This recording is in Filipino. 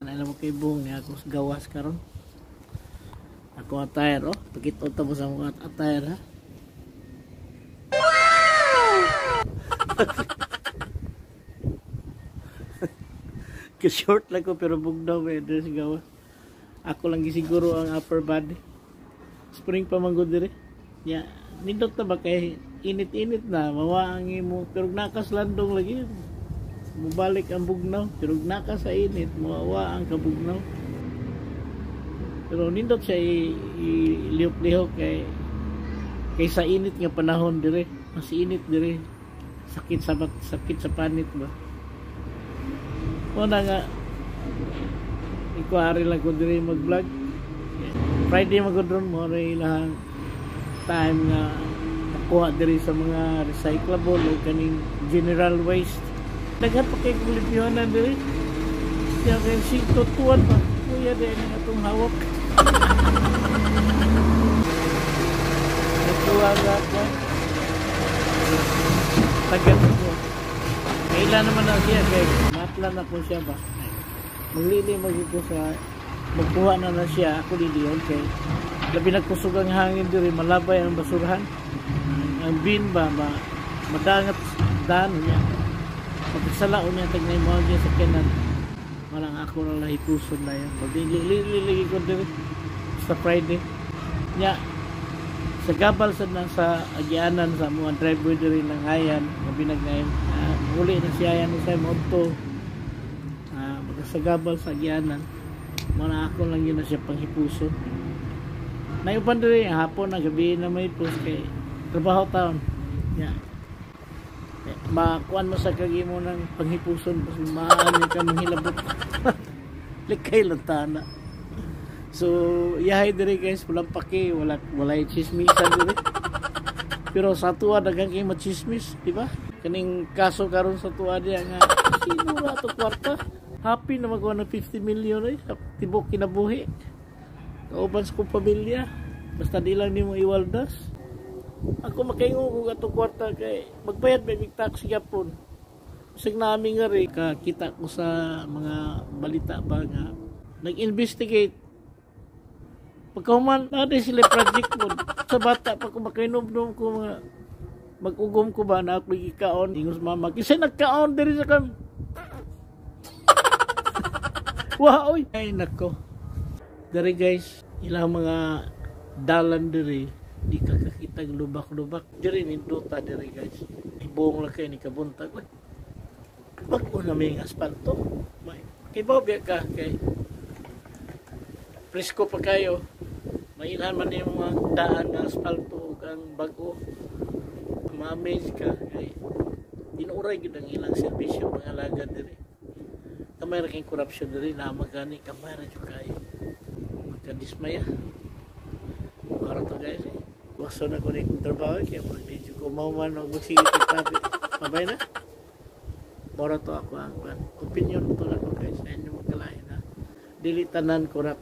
Alam mo kay Bong niya ako sa gawas karon. Ako attire oh, pakita mo sa mga attire ha. Ka-short lang ko pero bugnaw may dress gawas. Ako lang gisiguro ang upper body. Spring pa man gud dire. Ya, nindot ta ba kay init-init na mawa ang imo pero nakas landong lagi. Mubalik ang bugnaw pero naka sa init mawa ang kabugnaw. Pero nindot siya ilihok-lihok kay sa init nga panahon dire. Mas init dire. Sakit sa panit ba. Una nga ikuari lang ko dire mag-vlog. Friday magudron mo ray lang time nga makuha dire sa mga recyclable o kaning general waste. Daghan pa kay kulipyonan dire. Kaya kay tutuan pa. Kuya din nga itong hawak. Natuwa nga pa. Tagal ko. Kailan naman na siya kay matlan ako siya ba. Maglili magito sa magkuha na siya ako diliyon kay labi nagkusog ang hangin dire malabay ang basurahan. Ang bin ba madangat daan niya. Pagkasala niya tagnay mo niya sa kanan. Malang ako na lang ipuson na yan. Lililigi ko din sa Friday. Nya, sa gabal sa agyanan sa mga driver din ng hayan, mabinagnayan. Muli na siya yan sa moto. Sa gabal sa agyanan, mga ako lang yun na siya panghipuson. Naiupan din hapon na gabi na may pus kay trabaho taon. Nya, makuan mo sa kagi mo ng panghipuson kasi maano ka manghilabot. Likay lang tana. So yahay dire guys walang paki wala chismisan dire. Pero sa tuwa daghang kay machismis di ba kaning kaso karon sa tuwa diya nga sino ra to kwarta happy na magkuha ng 50 million eh tibok kinabuhi kauban sa kong pamilya basta di lang nimo iwaldas. Ako makaingo ko gato kwarta kay magbayad may big tax gyapon. Sig nami nga rin kakita ko sa mga balita ba nga nag-investigate. Pagkahuman natin sila project mo sa bata pa ko makainom-nom ko mga mag-ugom ko ba na ako ikaon ingos mama kasi nagkaon diri sa kam. Wow oy ay nako. Dari guys ilang mga dalan diri di ka kakita lubak-lubak diri ninduta diri guys ibong lang kayo ni kabuntag bago na may asfalto may kibaw biya ka kay presko pa kayo mailan man yung mga daan na asfalto ang bago ma-amaze ka kay dinuray gud ang ilang serbisyo mga alagad diri kamay ra kay corruption diri na magani kamay ra jud kayo magkadismaya para to guys waso na ko na yung trabaho kaya medyo kumaman o magsigit yung tabi mabay na para to ako ang opinion to lang ko guys sa inyo magkalain na dili tanan korap